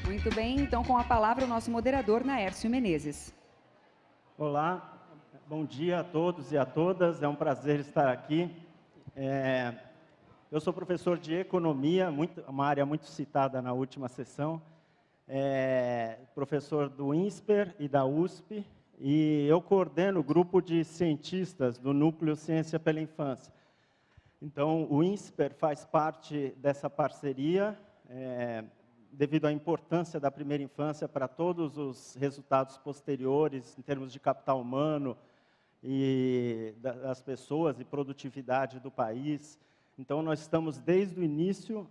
Muito bem, então com a palavra o nosso moderador, Naércio Menezes. Olá, bom dia a todos e a todas, é um prazer estar aqui. Eu sou professor de economia, uma área muito citada na última sessão, professor do INSPER e da USP, e eu coordeno o grupo de cientistas do Núcleo Ciência pela Infância. Então, o INSPER faz parte dessa parceria, devido à importância da primeira infância para todos os resultados posteriores, em termos de capital humano, e das pessoas e produtividade do país. Então, nós estamos desde o início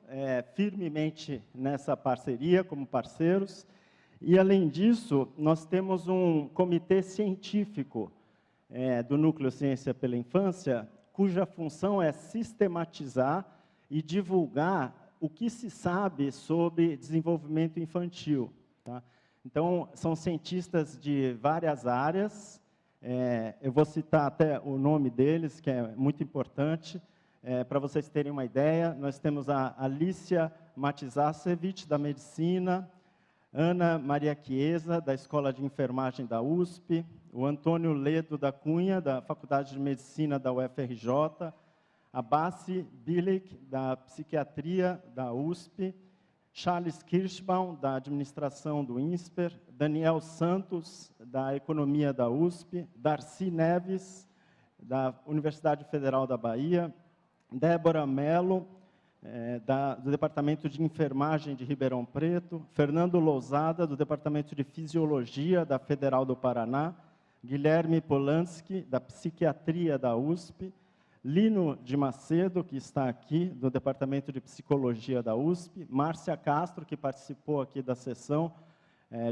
firmemente nessa parceria, como parceiros, e, além disso, nós temos um comitê científico do Núcleo Ciência pela Infância, cuja função é sistematizar e divulgar o que se sabe sobre desenvolvimento infantil. Tá? Então, são cientistas de várias áreas, eu vou citar até o nome deles, que é muito importante, para vocês terem uma ideia. Nós temos a Alicia Matizasevic, da Medicina, Ana Maria Chiesa, da Escola de Enfermagem da USP, o Antônio Ledo da Cunha, da Faculdade de Medicina da UFRJ, a Bassi Bilic, da Psiquiatria da USP, Charles Kirschbaum, da Administração do INSPER, Daniel Santos, da Economia da USP, Darcy Neves, da Universidade Federal da Bahia, Débora Mello, do Departamento de Enfermagem de Ribeirão Preto, Fernando Lousada, do Departamento de Fisiologia da Federal do Paraná, Guilherme Polanski, da Psiquiatria da USP, Lino de Macedo, que está aqui, do Departamento de Psicologia da USP, Márcia Castro, que participou aqui da sessão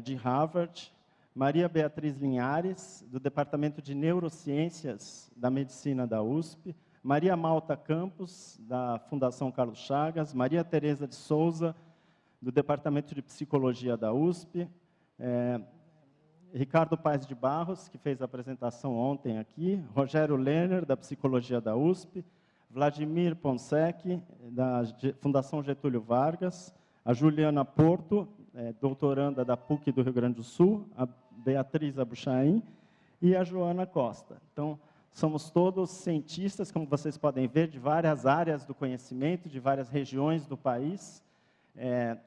de Harvard, Maria Beatriz Linhares, do Departamento de Neurociências da Medicina da USP, Maria Malta Campos, da Fundação Carlos Chagas, Maria Tereza de Souza, do Departamento de Psicologia da USP, Ricardo Paes de Barros, que fez a apresentação ontem aqui, Rogério Lerner, da Psicologia da USP, Vladimir Ponsec, da Fundação Getúlio Vargas, a Juliana Porto, doutoranda da PUC do Rio Grande do Sul, a Beatriz Abuchain e a Joana Costa. Então, somos todos cientistas, como vocês podem ver, de várias áreas do conhecimento, de várias regiões do país,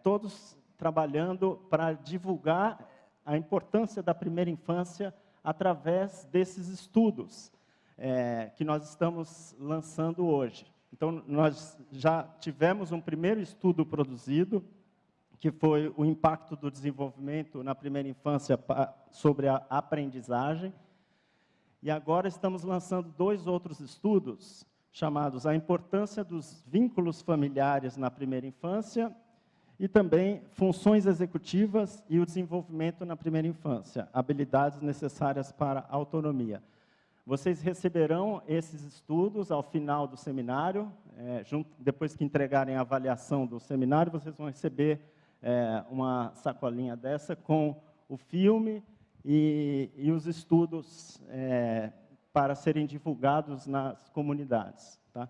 todos trabalhando para divulgar a importância da primeira infância através desses estudos que nós estamos lançando hoje. Então, nós já tivemos um primeiro estudo produzido, que foi o impacto do desenvolvimento na primeira infância sobre a aprendizagem, e agora estamos lançando 2 outros estudos, chamados A Importância dos Vínculos Familiares na Primeira Infância e também Funções Executivas e o Desenvolvimento na Primeira Infância, habilidades necessárias para a autonomia. Vocês receberão esses estudos ao final do seminário, depois que entregarem a avaliação do seminário, vocês vão receber uma sacolinha dessa com o filme e os estudos para serem divulgados nas comunidades. Tá?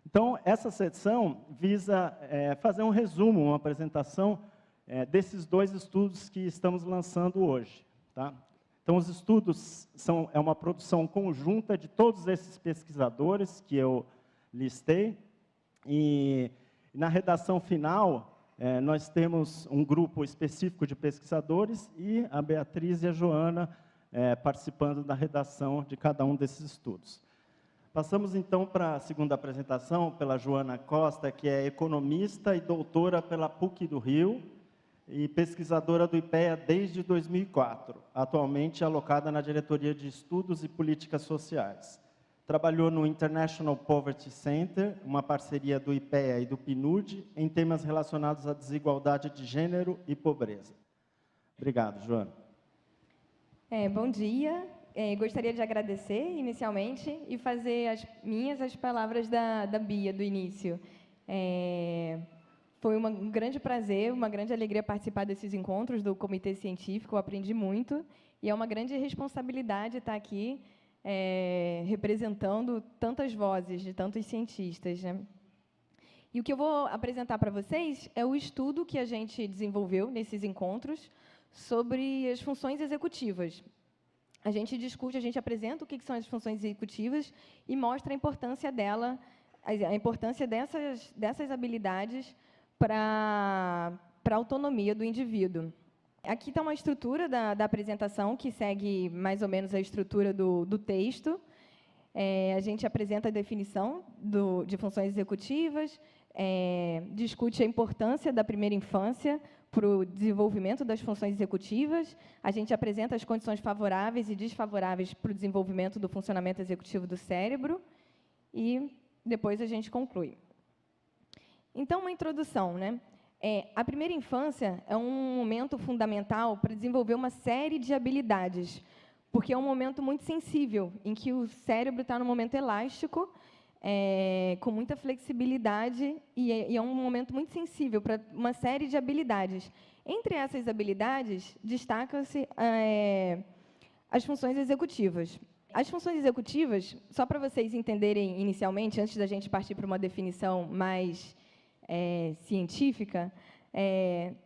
Então, essa sessão visa fazer um resumo, uma apresentação desses 2 estudos que estamos lançando hoje. Tá? Então, os estudos é uma produção conjunta de todos esses pesquisadores que eu listei, e na redação final, nós temos um grupo específico de pesquisadores e a Beatriz e a Joana participando da redação de cada um desses estudos. Passamos, então, para a segunda apresentação, pela Joana Costa, que é economista e doutora pela PUC do Rio e pesquisadora do IPEA desde 2004, atualmente alocada na Diretoria de Estudos e Políticas Sociais. Trabalhou no International Poverty Center, uma parceria do IPEA e do PNUD, em temas relacionados à desigualdade de gênero e pobreza. Obrigado, Joana. Bom dia. Gostaria de agradecer, inicialmente, e fazer as palavras da Bia, do início. Foi um grande prazer, uma grande alegria participar desses encontros do Comitê Científico, eu aprendi muito, e é uma grande responsabilidade estar aqui representando tantas vozes de tantos cientistas, né? E o que eu vou apresentar para vocês é o estudo que a gente desenvolveu nesses encontros sobre as funções executivas. A gente discute, a gente apresenta o que são as funções executivas e mostra a importância dessas habilidades para a autonomia do indivíduo. Aqui está uma estrutura da apresentação que segue mais ou menos a estrutura do texto. A gente apresenta a definição de funções executivas, discute a importância da primeira infância para o desenvolvimento das funções executivas, a gente apresenta as condições favoráveis e desfavoráveis para o desenvolvimento do funcionamento executivo do cérebro e depois a gente conclui. Então, uma introdução, né? A primeira infância é um momento fundamental para desenvolver uma série de habilidades, porque é um momento muito sensível, em que o cérebro está num momento elástico, com muita flexibilidade, e é um momento muito sensível para uma série de habilidades. Entre essas habilidades, destacam-se as funções executivas. As funções executivas, só para vocês entenderem inicialmente, antes da gente partir para uma definição mais científica,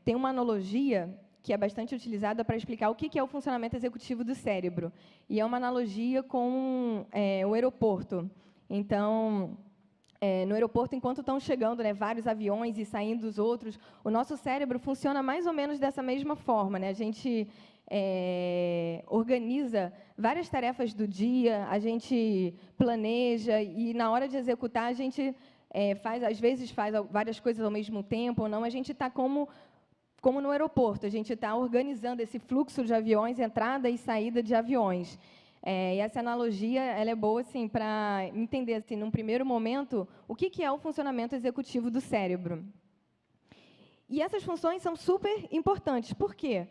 tem uma analogia que é bastante utilizada para explicar o que é o funcionamento executivo do cérebro. E é uma analogia com o aeroporto. Então, no aeroporto, enquanto estão chegando vários aviões e saindo os outros, o nosso cérebro funciona mais ou menos dessa mesma forma, né? A gente organiza várias tarefas do dia, a gente planeja e, na hora de executar, a gente às vezes faz várias coisas ao mesmo tempo ou não. A gente está como no aeroporto, a gente está organizando esse fluxo de aviões, entrada e saída de aviões. E essa analogia ela é boa assim, para entender, assim, num primeiro momento, o que é o funcionamento executivo do cérebro. E essas funções são super importantes. Por quê?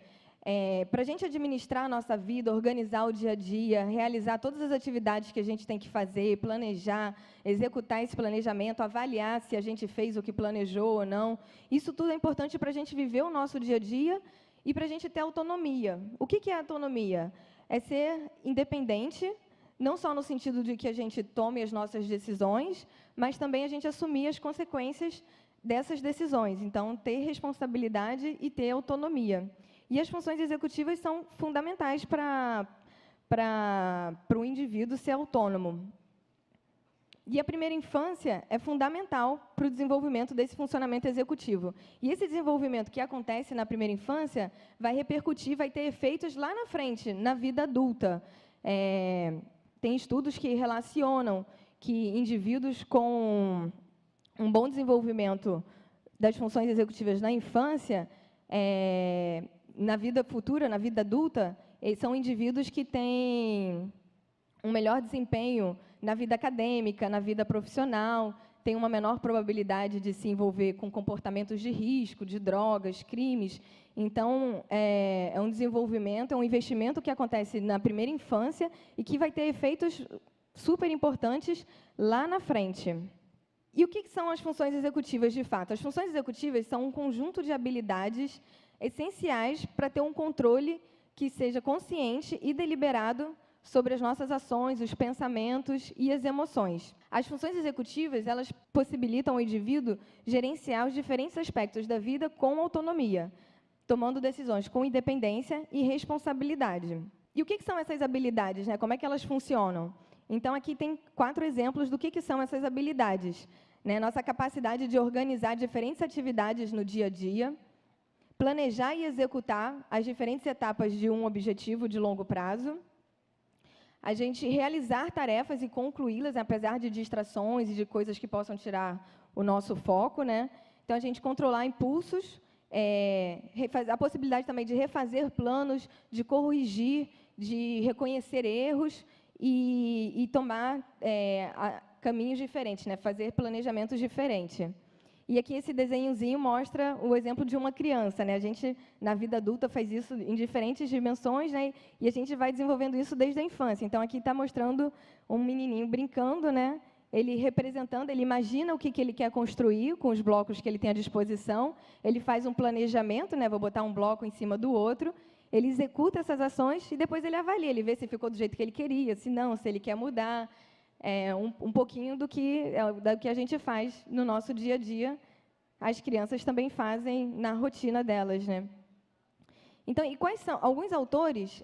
Para a gente administrar a nossa vida, organizar o dia a dia, realizar todas as atividades que a gente tem que fazer, planejar, executar esse planejamento, avaliar se a gente fez o que planejou ou não, isso tudo é importante para a gente viver o nosso dia a dia e para a gente ter autonomia. O que é autonomia? É ser independente, não só no sentido de que a gente tome as nossas decisões, mas também a gente assumir as consequências dessas decisões. Então, ter responsabilidade e ter autonomia. E as funções executivas são fundamentais para o indivíduo ser autônomo. E a primeira infância é fundamental para o desenvolvimento desse funcionamento executivo. E esse desenvolvimento que acontece na primeira infância vai repercutir, vai ter efeitos lá na frente, na vida adulta. Tem estudos que relacionam que indivíduos com um bom desenvolvimento das funções executivas na infância, na vida futura, na vida adulta, são indivíduos que têm um melhor desempenho na vida acadêmica, na vida profissional, têm uma menor probabilidade de se envolver com comportamentos de risco, de drogas, crimes. Então, é um desenvolvimento, é um investimento que acontece na primeira infância e que vai ter efeitos super importantes lá na frente. E o que são as funções executivas, de fato? As funções executivas são um conjunto de habilidades essenciais para ter um controle que seja consciente e deliberado sobre as nossas ações, os pensamentos e as emoções. As funções executivas, elas possibilitam ao indivíduo gerenciar os diferentes aspectos da vida com autonomia, tomando decisões com independência e responsabilidade. E o que são essas habilidades, né? Como é que elas funcionam? Então, aqui tem 4 exemplos do que são essas habilidades. Nossa capacidade de organizar diferentes atividades no dia a dia, planejar e executar as diferentes etapas de um objetivo de longo prazo, a gente realizar tarefas e concluí-las, apesar de distrações e de coisas que possam tirar o nosso foco, né? Então, a gente controlar impulsos, a possibilidade também de refazer planos, de corrigir, de reconhecer erros e tomar caminhos diferentes, né? Fazer planejamentos diferentes. E aqui esse desenhozinho mostra o exemplo de uma criança, né? A gente, na vida adulta, faz isso em diferentes dimensões, né? E a gente vai desenvolvendo isso desde a infância. Então, aqui está mostrando um menininho brincando, né? Ele representando, ele imagina o que ele quer construir com os blocos que ele tem à disposição, ele faz um planejamento, né? Vou botar um bloco em cima do outro, ele executa essas ações e depois ele avalia, ele vê se ficou do jeito que ele queria, se não, se ele quer mudar. um pouquinho do que a gente faz no nosso dia a dia, as crianças também fazem na rotina delas, né? Então, e quais são? Alguns autores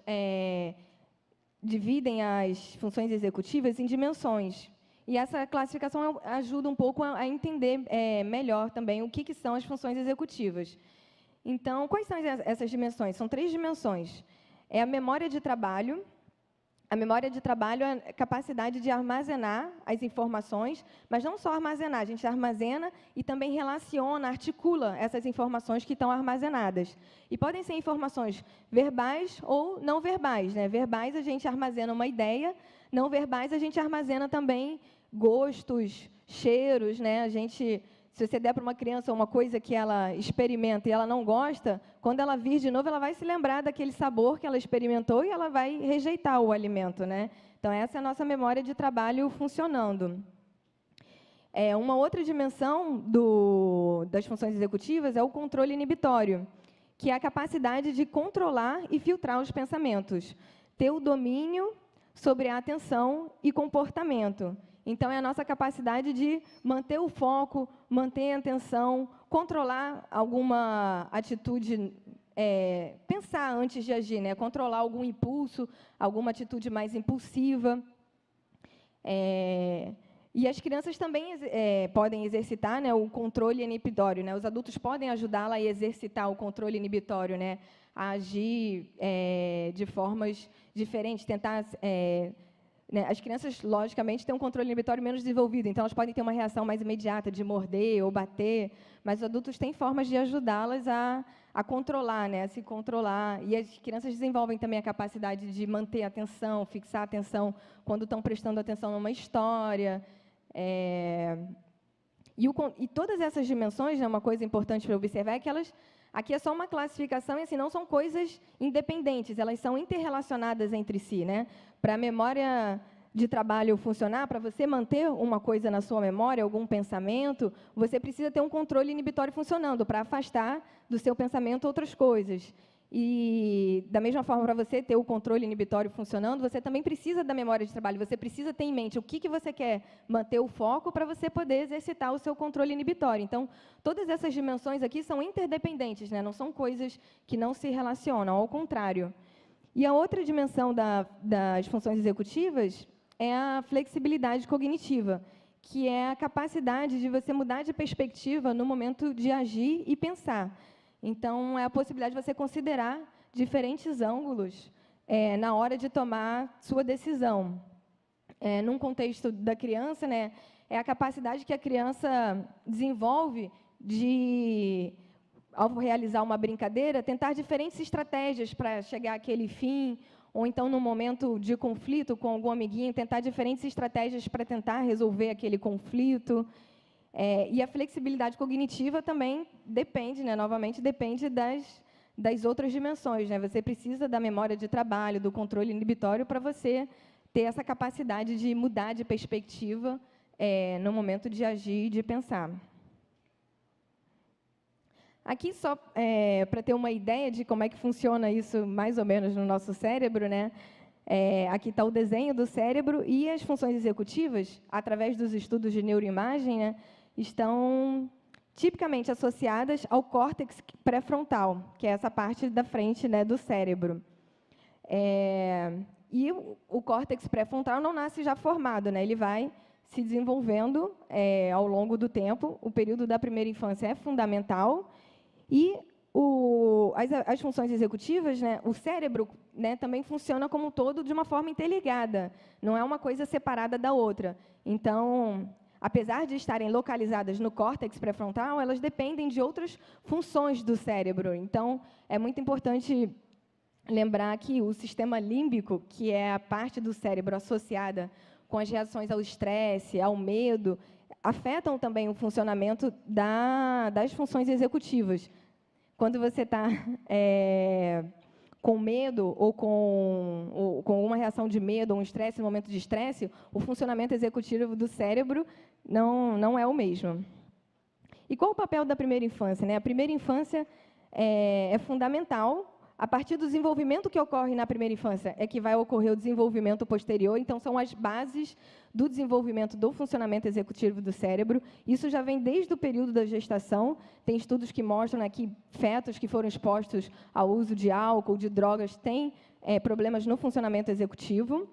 dividem as funções executivas em dimensões. E essa classificação ajuda um pouco a entender melhor também o que são as funções executivas. Então, quais são essas dimensões? São 3 dimensões. É a memória de trabalho. A memória de trabalho é a capacidade de armazenar as informações, mas não só armazenar, a gente armazena e também relaciona, articula essas informações que estão armazenadas. E podem ser informações verbais ou não verbais, né? Verbais a gente armazena uma ideia, não verbais a gente armazena também gostos, cheiros, né? Se você der para uma criança uma coisa que ela experimenta e ela não gosta, quando ela vir de novo, ela vai se lembrar daquele sabor que ela experimentou e ela vai rejeitar o alimento, né? Então, essa é a nossa memória de trabalho funcionando. Uma outra dimensão das funções executivas é o controle inibitório, que é a capacidade de controlar e filtrar os pensamentos, ter o domínio sobre a atenção e comportamento. Então, é a nossa capacidade de manter o foco, manter a atenção, controlar alguma atitude, pensar antes de agir, né? Controlar algum impulso, alguma atitude mais impulsiva. E as crianças também podem exercitar, né, o controle inibitório, né? Os adultos podem ajudá-la a exercitar o controle inibitório, né? A agir de formas diferentes, tentar... As crianças, logicamente, têm um controle inibitório menos desenvolvido, então elas podem ter uma reação mais imediata de morder ou bater, mas os adultos têm formas de ajudá-las a controlar, né, a se controlar. E as crianças desenvolvem também a capacidade de manter a atenção, fixar a atenção quando estão prestando atenção numa história. E todas essas dimensões, né, uma coisa importante para observar é que aqui é só uma classificação e assim, não são coisas independentes, elas são interrelacionadas entre si, né? Para a memória de trabalho funcionar, para você manter uma coisa na sua memória, algum pensamento, você precisa ter um controle inibitório funcionando para afastar do seu pensamento outras coisas. E, da mesma forma, para você ter o controle inibitório funcionando, você também precisa da memória de trabalho, você precisa ter em mente o que você quer manter o foco para você poder exercitar o seu controle inibitório. Então, todas essas dimensões aqui são interdependentes, né? Não são coisas que não se relacionam, ao contrário. E a outra dimensão das funções executivas é a flexibilidade cognitiva, que é a capacidade de você mudar de perspectiva no momento de agir e pensar. Então, é a possibilidade de você considerar diferentes ângulos na hora de tomar sua decisão. Num contexto da criança, né, é a capacidade que a criança desenvolve de, ao realizar uma brincadeira, tentar diferentes estratégias para chegar àquele fim, ou então, num momento de conflito com algum amiguinho, tentar diferentes estratégias para tentar resolver aquele conflito. E a flexibilidade cognitiva também depende, né, novamente, depende das outras dimensões, né? Você precisa da memória de trabalho, do controle inibitório para você ter essa capacidade de mudar de perspectiva no momento de agir e de pensar. Aqui, só para ter uma ideia de como é que funciona isso, mais ou menos, no nosso cérebro, né? Aqui está o desenho do cérebro e as funções executivas, através dos estudos de neuroimagem, né, estão tipicamente associadas ao córtex pré-frontal, que é essa parte da frente, né, do cérebro. E o córtex pré-frontal não nasce já formado, né? Ele vai se desenvolvendo ao longo do tempo. O período da primeira infância é fundamental. E as funções executivas, né, o cérebro, né, também funciona como um todo de uma forma interligada, não é uma coisa separada da outra. Então, apesar de estarem localizadas no córtex pré-frontal, elas dependem de outras funções do cérebro. Então, é muito importante lembrar que o sistema límbico, que é a parte do cérebro associada com as reações ao estresse, ao medo, afetam também o funcionamento das funções executivas. Quando você está com medo ou com uma reação de medo ou um estresse, no momento de estresse, o funcionamento executivo do cérebro não é o mesmo. E qual o papel da primeira infância, né? A primeira infância é fundamental a partir do desenvolvimento que ocorre na primeira infância é que vai ocorrer o desenvolvimento posterior, então são as bases do desenvolvimento do funcionamento executivo do cérebro. Isso já vem desde o período da gestação, tem estudos que mostram, né, que fetos que foram expostos ao uso de álcool, de drogas, têm problemas no funcionamento executivo.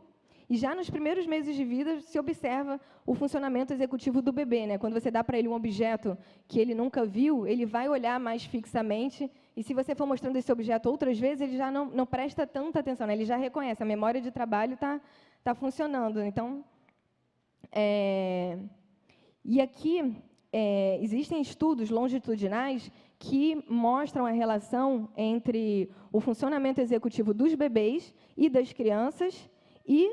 E já nos primeiros meses de vida se observa o funcionamento executivo do bebê, né? Quando você dá para ele um objeto que ele nunca viu, ele vai olhar mais fixamente, e se você for mostrando esse objeto outras vezes, ele já não presta tanta atenção, né? Ele já reconhece, a memória de trabalho tá funcionando. Então, e aqui existem estudos longitudinais que mostram a relação entre o funcionamento executivo dos bebês e das crianças e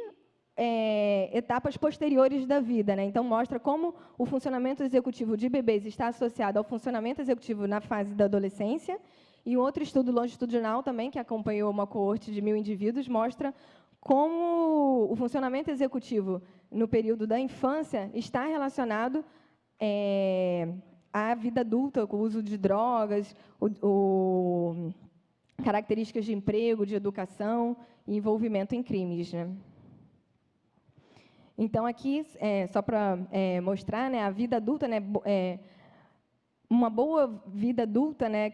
etapas posteriores da vida, né? Então, mostra como o funcionamento executivo de bebês está associado ao funcionamento executivo na fase da adolescência. E um outro estudo longitudinal também, que acompanhou uma coorte de 1000 indivíduos, mostra como o funcionamento executivo no período da infância está relacionado à vida adulta, com o uso de drogas, características de emprego, de educação e envolvimento em crimes, né? Então, aqui, só para mostrar, né, a vida adulta, né, uma boa vida adulta, né,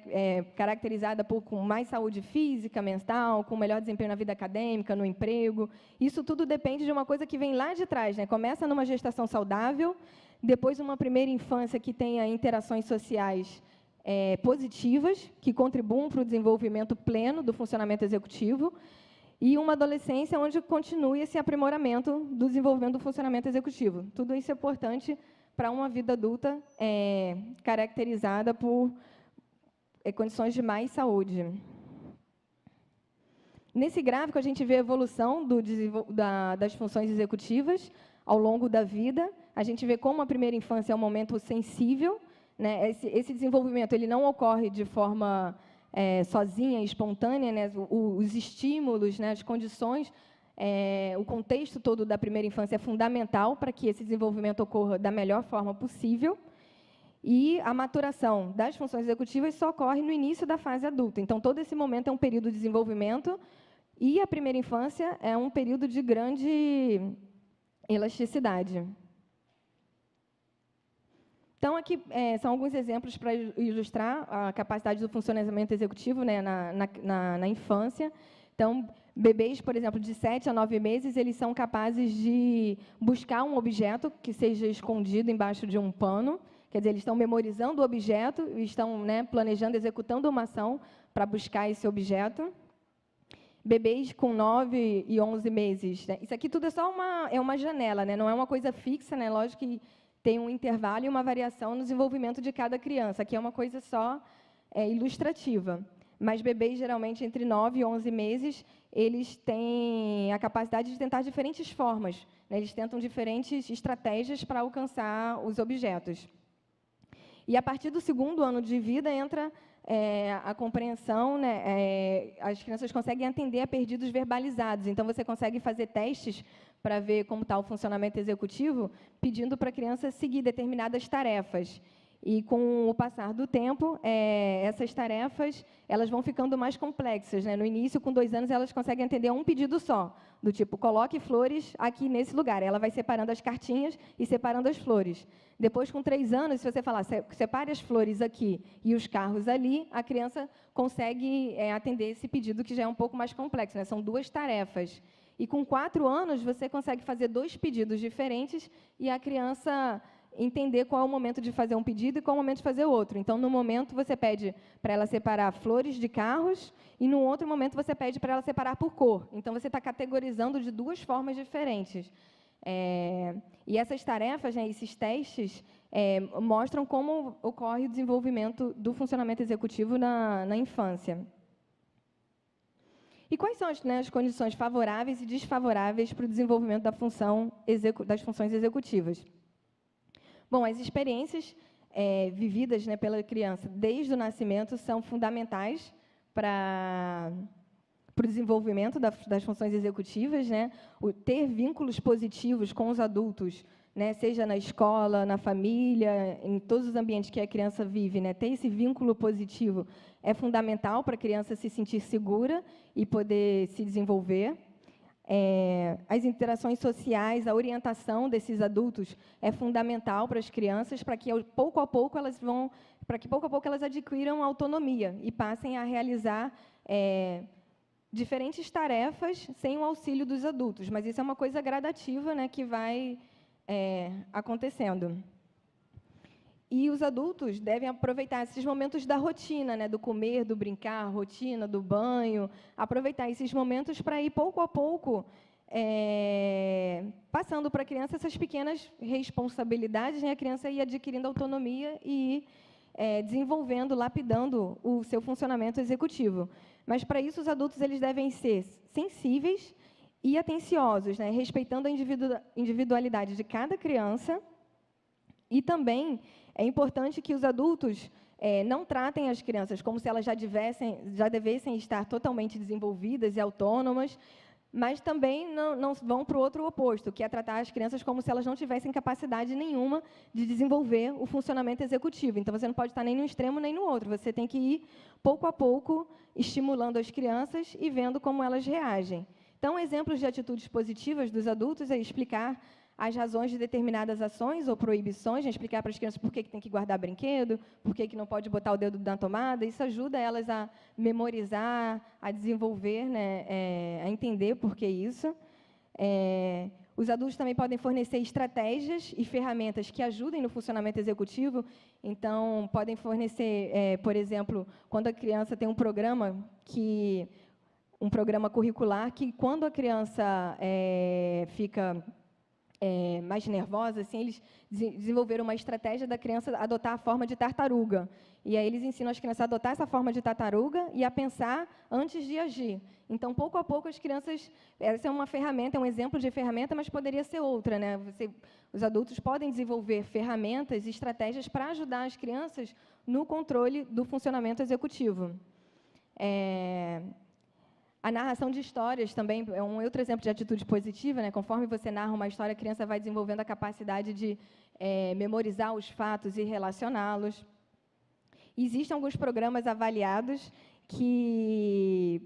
caracterizada com mais saúde física, mental, com melhor desempenho na vida acadêmica, no emprego. Isso tudo depende de uma coisa que vem lá de trás, né? Começa numa gestação saudável, depois uma primeira infância que tenha interações sociais positivas, que contribuam para o desenvolvimento pleno do funcionamento executivo, e uma adolescência onde continue esse aprimoramento do desenvolvimento do funcionamento executivo. Tudo isso é importante para uma vida adulta caracterizada por condições de mais saúde. Nesse gráfico, a gente vê a evolução das funções executivas ao longo da vida. A gente vê como a primeira infância é um momento sensível, né? Esse desenvolvimento ele não ocorre de forma sozinha, espontânea, né? Os estímulos, né? As condições, o contexto todo da primeira infância é fundamental para que esse desenvolvimento ocorra da melhor forma possível. E a maturação das funções executivas só ocorre no início da fase adulta. Então, todo esse momento é um período de desenvolvimento e a primeira infância é um período de grande elasticidade. Então, aqui são alguns exemplos para ilustrar a capacidade do funcionamento executivo, né, na infância. Então, bebês, por exemplo, de 7 a 9 meses, eles são capazes de buscar um objeto que seja escondido embaixo de um pano. Quer dizer, eles estão memorizando o objeto e estão, né, planejando, executando uma ação para buscar esse objeto. Bebês com 9 e 11 meses. Né? Isso aqui tudo é só uma janela, né? Não é uma coisa fixa, né? Lógico que tem um intervalo e uma variação no desenvolvimento de cada criança. Aqui é uma coisa só ilustrativa. Mas bebês, geralmente, entre 9 e 11 meses, eles têm a capacidade de tentar diferentes formas. Né? Eles tentam diferentes estratégias para alcançar os objetos. E, a partir do 2º ano de vida, entra a compreensão, né? As crianças conseguem atender a pedidos verbalizados. Então, você consegue fazer testes para ver como está o funcionamento executivo, pedindo para a criança seguir determinadas tarefas. E, com o passar do tempo, essas tarefas elas vão ficando mais complexas. Né? No início, com 2 anos, elas conseguem atender a um pedido só, do tipo, coloque flores aqui nesse lugar. Ela vai separando as cartinhas e separando as flores. Depois, com 3 anos, se você falar, separe as flores aqui e os carros ali, a criança consegue atender esse pedido, que já é um pouco mais complexo. Né? São 2 tarefas. E, com 4 anos, você consegue fazer 2 pedidos diferentes e a criança entender qual é o momento de fazer um pedido e qual é o momento de fazer outro. Então, no momento, você pede para ela separar flores de carros e, no outro momento, você pede para ela separar por cor. Então, você está categorizando de 2 formas diferentes. E essas tarefas, né, esses testes, mostram como ocorre o desenvolvimento do funcionamento executivo na infância. E quais são as condições favoráveis e desfavoráveis para o desenvolvimento das funções executivas? Bom, as experiências vividas, né, pela criança desde o nascimento são fundamentais para o desenvolvimento das funções executivas. Né? Ter vínculos positivos com os adultos né, seja na escola, na família, em todos os ambientes que a criança vive, né, ter esse vínculo positivo é fundamental para a criança se sentir segura e poder se desenvolver. As interações sociais, a orientação desses adultos é fundamental para as crianças, para que pouco a pouco elas adquiram autonomia e passem a realizar diferentes tarefas sem o auxílio dos adultos. Mas isso é uma coisa gradativa, né, que vai acontecendo. E os adultos devem aproveitar esses momentos da rotina, né, do comer, do brincar, rotina, do banho, aproveitar esses momentos para ir, pouco a pouco, passando para a criança essas pequenas responsabilidades, né, a criança ir adquirindo autonomia e desenvolvendo, lapidando o seu funcionamento executivo. Mas, para isso, os adultos eles devem ser sensíveis e atenciosos, né, respeitando a individualidade de cada criança. E também é importante que os adultos não tratem as crianças como se elas já devessem estar totalmente desenvolvidas e autônomas, mas também não vão para o outro oposto, que é tratar as crianças como se elas não tivessem capacidade nenhuma de desenvolver o funcionamento executivo. Então, você não pode estar nem no extremo nem no outro. Você tem que ir, pouco a pouco, estimulando as crianças e vendo como elas reagem. Então, exemplos de atitudes positivas dos adultos é explicar as razões de determinadas ações ou proibições, explicar para as crianças por que tem que guardar brinquedo, por que não pode botar o dedo na tomada. Isso ajuda elas a memorizar, a desenvolver, né, a entender por que isso. Os adultos também podem fornecer estratégias e ferramentas que ajudem no funcionamento executivo. Então, podem fornecer, por exemplo, quando a criança tem um programa curricular, que quando a criança fica mais nervosa, assim, eles desenvolveram uma estratégia da criança adotar a forma de tartaruga. E aí eles ensinam as crianças a adotar essa forma de tartaruga e a pensar antes de agir. Então, pouco a pouco, as crianças... Essa é uma ferramenta, é um exemplo de ferramenta, mas poderia ser outra, né? Os adultos podem desenvolver ferramentas e estratégias para ajudar as crianças no controle do funcionamento executivo. A narração de histórias também é um outro exemplo de atitude positiva, né? Conforme você narra uma história, a criança vai desenvolvendo a capacidade de memorizar os fatos e relacioná-los. Existem alguns programas avaliados que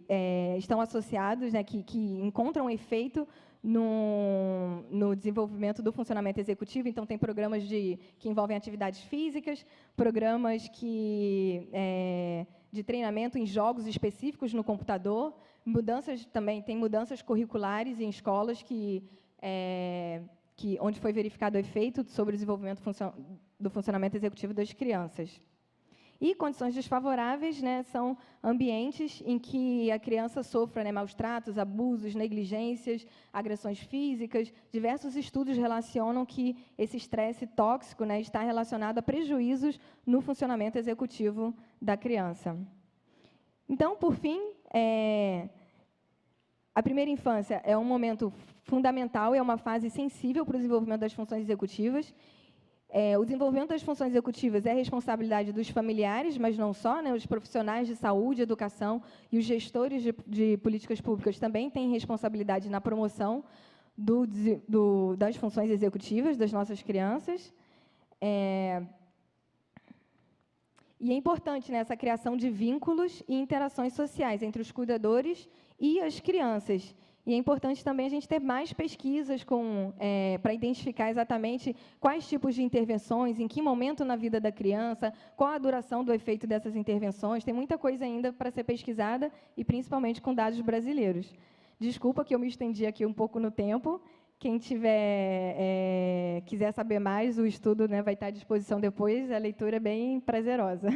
estão associados, né, que encontram efeito no desenvolvimento do funcionamento executivo. Então, tem programas que envolvem atividades físicas, programas de treinamento em jogos específicos no computador, tem mudanças curriculares em escolas onde foi verificado o efeito sobre o desenvolvimento do funcionamento executivo das crianças. E condições desfavoráveis, né, são ambientes em que a criança sofra, né, maus tratos, abusos, negligências, agressões físicas. Diversos estudos relacionam que esse estresse tóxico, né, está relacionado a prejuízos no funcionamento executivo da criança. Então, por fim, a primeira infância é um momento fundamental, é uma fase sensível para o desenvolvimento das funções executivas. O desenvolvimento das funções executivas é responsabilidade dos familiares, mas não só, né? Os profissionais de saúde, educação e os gestores de políticas públicas também têm responsabilidade na promoção das funções executivas das nossas crianças. E é importante, né, essa criação de vínculos e interações sociais entre os cuidadores e as crianças. E é importante também a gente ter mais pesquisas para identificar exatamente quais tipos de intervenções, em que momento na vida da criança, qual a duração do efeito dessas intervenções. Tem muita coisa ainda para ser pesquisada, e principalmente com dados brasileiros. Desculpa que eu me estendi aqui um pouco no tempo. Quem quiser saber mais, o estudo, né, vai estar à disposição depois. A leitura é bem prazerosa.